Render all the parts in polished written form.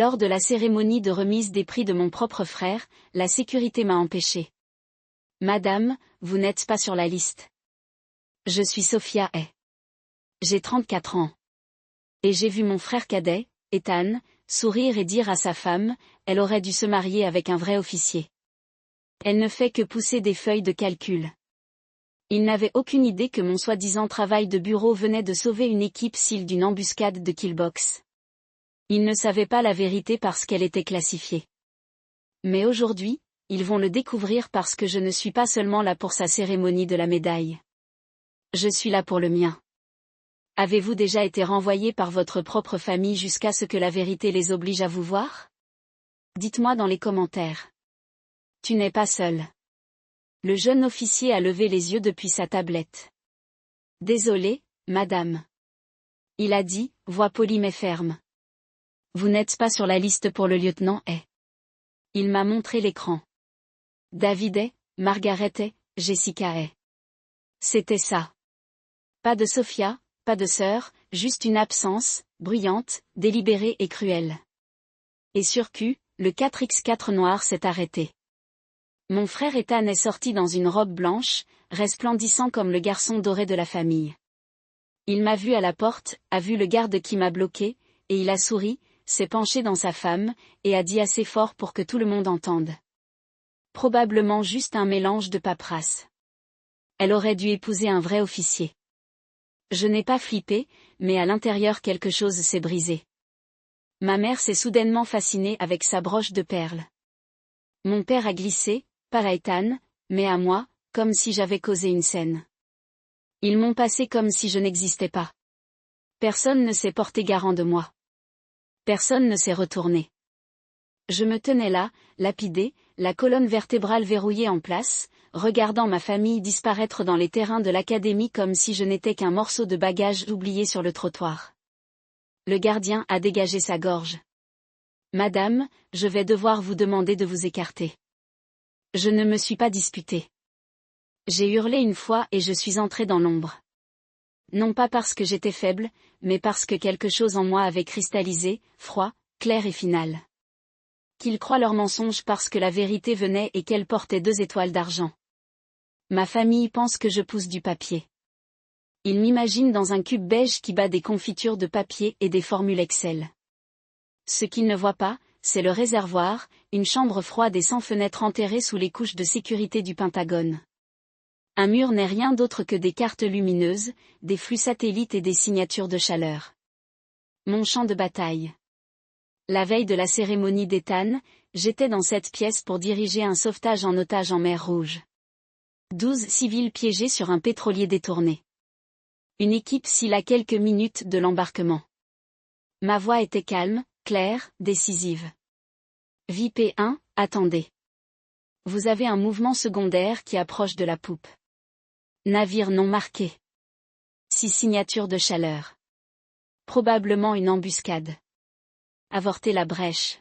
Lors de la cérémonie de remise des prix de mon propre frère, la sécurité m'a empêché. Madame, vous n'êtes pas sur la liste. Je suis Sophia Hay. J'ai 34 ans. Et j'ai vu mon frère cadet, Ethan, sourire et dire à sa femme, elle aurait dû se marier avec un vrai officier. Elle ne fait que pousser des feuilles de calcul. Il n'avait aucune idée que mon soi-disant travail de bureau venait de sauver une équipe SEAL d'une embuscade de Killbox. Il ne savait pas la vérité parce qu'elle était classifiée. Mais aujourd'hui, ils vont le découvrir parce que je ne suis pas seulement là pour sa cérémonie de la médaille. Je suis là pour le mien. Avez-vous déjà été renvoyé par votre propre famille jusqu'à ce que la vérité les oblige à vous voir? Dites-moi dans les commentaires. Tu n'es pas seul. Le jeune officier a levé les yeux depuis sa tablette. Désolé, madame. Il a dit, voix polie mais ferme. Vous n'êtes pas sur la liste pour le lieutenant Hay. Il m'a montré l'écran. David Hay, Margaret Hay, Jessica Hay. C'était ça. Pas de Sophia, pas de sœur, juste une absence, bruyante, délibérée et cruelle. Et sur Q, le 4x4 noir s'est arrêté. Mon frère Ethan est sorti dans une robe blanche, resplendissant comme le garçon doré de la famille. Il m'a vu à la porte, a vu le garde qui m'a bloqué, et il a souri, s'est penché dans sa femme, et a dit assez fort pour que tout le monde entende. Probablement juste un mélange de paperasse. Elle aurait dû épouser un vrai officier. Je n'ai pas flippé, mais à l'intérieur quelque chose s'est brisé. Ma mère s'est soudainement fascinée avec sa broche de perles. Mon père a glissé, pas à Ethan, mais à moi, comme si j'avais causé une scène. Ils m'ont passé comme si je n'existais pas. Personne ne s'est porté garant de moi. Personne ne s'est retourné. Je me tenais là, lapidé, la colonne vertébrale verrouillée en place, regardant ma famille disparaître dans les terrains de l'académie comme si je n'étais qu'un morceau de bagage oublié sur le trottoir. Le gardien a dégagé sa gorge. Madame, je vais devoir vous demander de vous écarter. Je ne me suis pas disputée. J'ai hurlé une fois et je suis entrée dans l'ombre. Non pas parce que j'étais faible, mais parce que quelque chose en moi avait cristallisé, froid, clair et final. Qu'ils croient leurs mensonges parce que la vérité venait et qu'elle portait 2 étoiles d'argent. Ma famille pense que je pousse du papier. Ils m'imaginent dans un cube beige qui bat des confitures de papier et des formules Excel. Ce qu'ils ne voient pas, c'est le réservoir, une chambre froide et sans fenêtre enterrée sous les couches de sécurité du Pentagone. Un mur n'est rien d'autre que des cartes lumineuses, des flux satellites et des signatures de chaleur. Mon champ de bataille. La veille de la cérémonie d'Ethan, j'étais dans cette pièce pour diriger un sauvetage en otage en mer Rouge. 12 civils piégés sur un pétrolier détourné. Une équipe SEAL à quelques minutes de l'embarquement. Ma voix était calme, claire, décisive. VIP1, attendez. Vous avez un mouvement secondaire qui approche de la poupe. Navire non marqué. 6 signatures de chaleur. Probablement une embuscade. Avorter la brèche.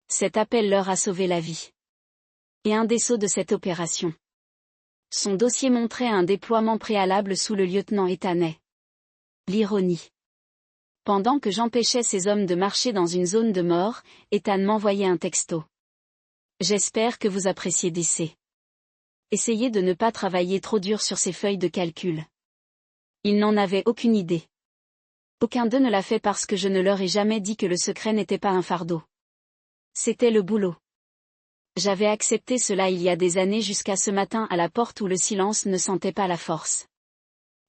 Cet appel leur a sauvé la vie. Et un des sauts de cette opération. Son dossier montrait un déploiement préalable sous le lieutenant Ethan Hay. L'ironie. Pendant que j'empêchais ces hommes de marcher dans une zone de mort, Ethan m'envoyait un texto. J'espère que vous appréciez DC. Essayez de ne pas travailler trop dur sur ces feuilles de calcul. Ils n'en avaient aucune idée. Aucun d'eux ne l'a fait parce que je ne leur ai jamais dit que le secret n'était pas un fardeau. C'était le boulot. J'avais accepté cela il y a des années jusqu'à ce matin à la porte où le silence ne sentait pas la force.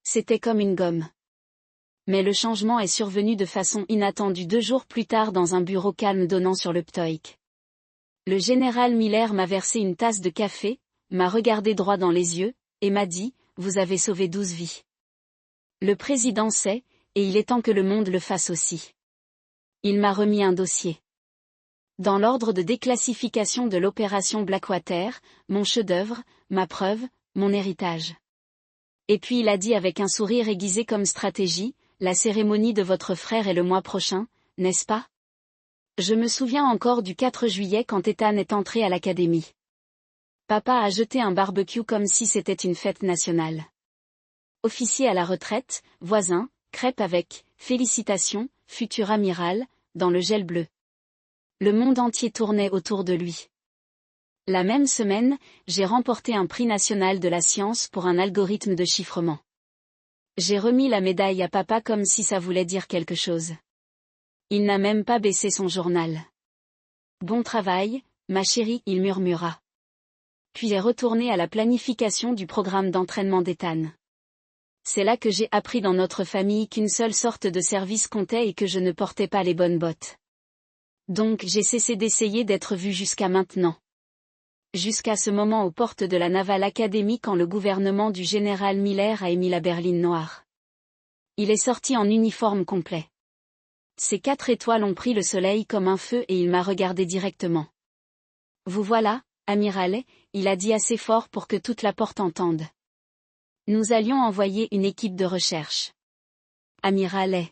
C'était comme une gomme. Mais le changement est survenu de façon inattendue 2 jours plus tard dans un bureau calme donnant sur le Ptoïque. Le général Miller m'a versé une tasse de café, m'a regardé droit dans les yeux, et m'a dit, vous avez sauvé 12 vies. Le président sait, et il est temps que le monde le fasse aussi. Il m'a remis un dossier. Dans l'ordre de déclassification de l'opération Blackwater, mon chef-d'œuvre, ma preuve, mon héritage. Et puis il a dit avec un sourire aiguisé comme stratégie, la cérémonie de votre frère est le mois prochain, n'est-ce pas? Je me souviens encore du 4 juillet quand Ethan est entré à l'académie. Papa a jeté un barbecue comme si c'était une fête nationale. Officier à la retraite, voisin, crêpe avec, félicitations, futur amiral, dans le gel bleu. Le monde entier tournait autour de lui. La même semaine, j'ai remporté un prix national de la science pour un algorithme de chiffrement. J'ai remis la médaille à papa comme si ça voulait dire quelque chose. Il n'a même pas baissé son journal. Bon travail, ma chérie, il murmura. Puis est retourné à la planification du programme d'entraînement d'Ethan. C'est là que j'ai appris dans notre famille qu'une seule sorte de service comptait et que je ne portais pas les bonnes bottes. Donc j'ai cessé d'essayer d'être vu jusqu'à maintenant. Jusqu'à ce moment aux portes de la Naval Academy quand le gouvernement du général Miller a émis la berline noire. Il est sorti en uniforme complet. Ses 4 étoiles ont pris le soleil comme un feu et il m'a regardé directement. Vous voilà, amiral, il a dit assez fort pour que toute la porte entende. Nous allions envoyer une équipe de recherche. Amiral.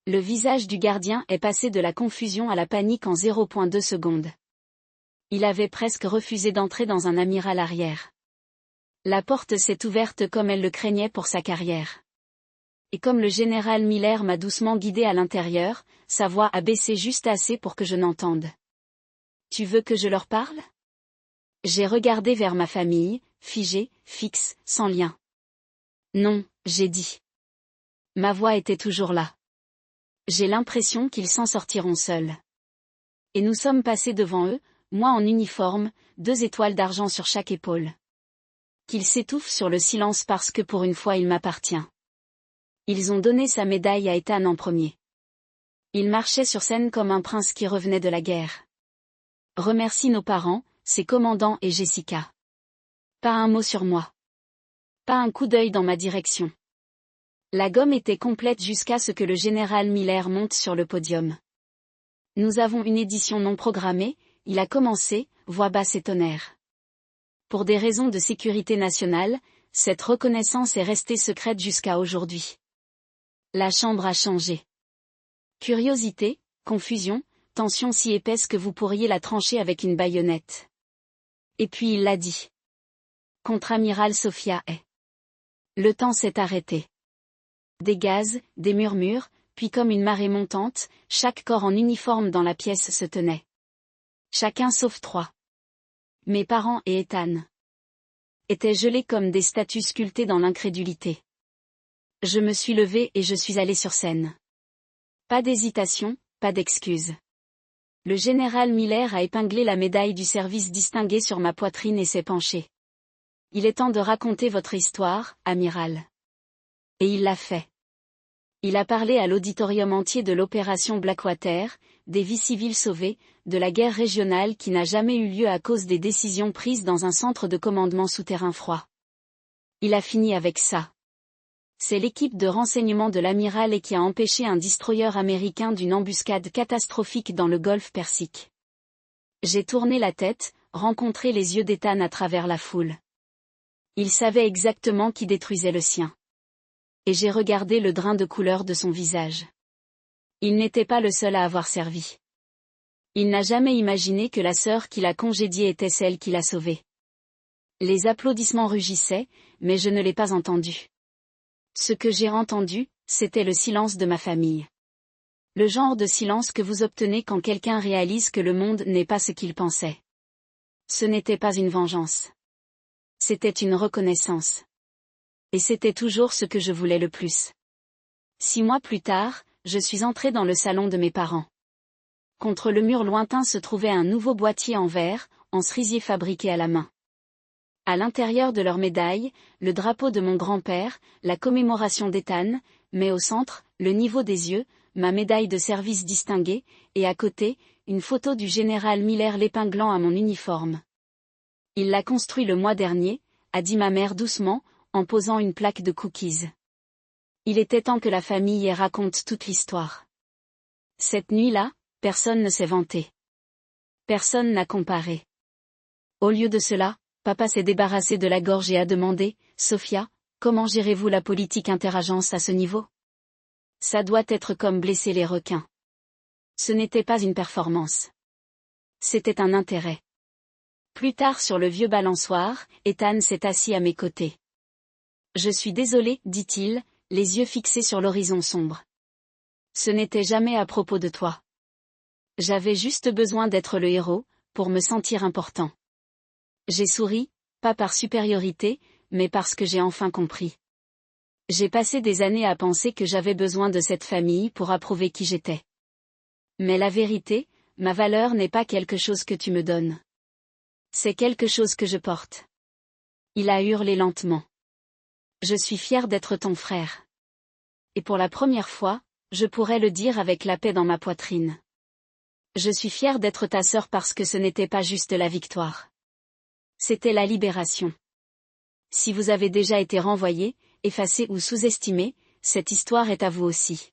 Le visage du gardien est passé de la confusion à la panique en 0,2 secondes. Il avait presque refusé d'entrer dans un amiral arrière. La porte s'est ouverte comme elle le craignait pour sa carrière. Et comme le général Miller m'a doucement guidé à l'intérieur, sa voix a baissé juste assez pour que je n'entende. Tu veux que je leur parle? J'ai regardé vers ma famille, figée, fixe, sans lien. Non, j'ai dit. Ma voix était toujours là. J'ai l'impression qu'ils s'en sortiront seuls. Et nous sommes passés devant eux, moi en uniforme, 2 étoiles d'argent sur chaque épaule. Qu'ils s'étouffent sur le silence parce que pour une fois il m'appartient. Ils ont donné sa médaille à Ethan en premier. Il marchait sur scène comme un prince qui revenait de la guerre. Remercie nos parents, ses commandants et Jessica. Pas un mot sur moi. Pas un coup d'œil dans ma direction. La gomme était complète jusqu'à ce que le général Miller monte sur le podium. Nous avons une édition non programmée, il a commencé, voix basse et tonnerre. Pour des raisons de sécurité nationale, cette reconnaissance est restée secrète jusqu'à aujourd'hui. La chambre a changé. Curiosité, confusion, tension si épaisse que vous pourriez la trancher avec une baïonnette. Et puis il l'a dit. Contre-amiral Sophia est. Le temps s'est arrêté. Des gaz, des murmures, puis comme une marée montante, chaque corps en uniforme dans la pièce se tenait. Chacun sauf 3. Mes parents et Ethan. Étaient gelés comme des statues sculptées dans l'incrédulité. Je me suis levée et je suis allée sur scène. Pas d'hésitation, pas d'excuse. Le général Miller a épinglé la médaille du service distingué sur ma poitrine et s'est penché. Il est temps de raconter votre histoire, amiral. Et il l'a fait. Il a parlé à l'auditorium entier de l'opération Blackwater, des vies civiles sauvées, de la guerre régionale qui n'a jamais eu lieu à cause des décisions prises dans un centre de commandement souterrain froid. Il a fini avec ça. C'est l'équipe de renseignement de l'amiral et qui a empêché un destroyer américain d'une embuscade catastrophique dans le golfe Persique. J'ai tourné la tête, rencontré les yeux d'Ethan à travers la foule. Il savait exactement qui détruisait le sien. Et j'ai regardé le drain de couleur de son visage. Il n'était pas le seul à avoir servi. Il n'a jamais imaginé que la sœur qui l'a congédié était celle qui l'a sauvé. Les applaudissements rugissaient, mais je ne l'ai pas entendu. Ce que j'ai entendu, c'était le silence de ma famille. Le genre de silence que vous obtenez quand quelqu'un réalise que le monde n'est pas ce qu'il pensait. Ce n'était pas une vengeance. C'était une reconnaissance. Et c'était toujours ce que je voulais le plus. 6 mois plus tard, je suis entrée dans le salon de mes parents. Contre le mur lointain se trouvait un nouveau boîtier en verre, en cerisier fabriqué à la main. À l'intérieur de leur médaille, le drapeau de mon grand-père, la commémoration d'Ethan, mais au centre, le niveau des yeux, ma médaille de service distingué, et à côté, une photo du général Miller l'épinglant à mon uniforme. Il l'a construit le mois dernier, a dit ma mère doucement, en posant une plaque de cookies. Il était temps que la famille y raconte toute l'histoire. Cette nuit-là, personne ne s'est vanté. Personne n'a comparé. Au lieu de cela, papa s'est débarrassé de la gorge et a demandé, Sophia, comment gérez-vous la politique interagence à ce niveau? Ça doit être comme blesser les requins. Ce n'était pas une performance. C'était un intérêt. Plus tard sur le vieux balançoire, Ethan s'est assis à mes côtés. Je suis désolé, dit-il, les yeux fixés sur l'horizon sombre. Ce n'était jamais à propos de toi. J'avais juste besoin d'être le héros, pour me sentir important. J'ai souri, pas par supériorité, mais parce que j'ai enfin compris. J'ai passé des années à penser que j'avais besoin de cette famille pour approuver qui j'étais. Mais la vérité, ma valeur n'est pas quelque chose que tu me donnes. C'est quelque chose que je porte. Il a hurlé lentement. Je suis fier d'être ton frère. Et pour la première fois, je pourrais le dire avec la paix dans ma poitrine. Je suis fier d'être ta sœur parce que ce n'était pas juste la victoire. C'était la libération. Si vous avez déjà été renvoyé, effacé ou sous-estimé, cette histoire est à vous aussi.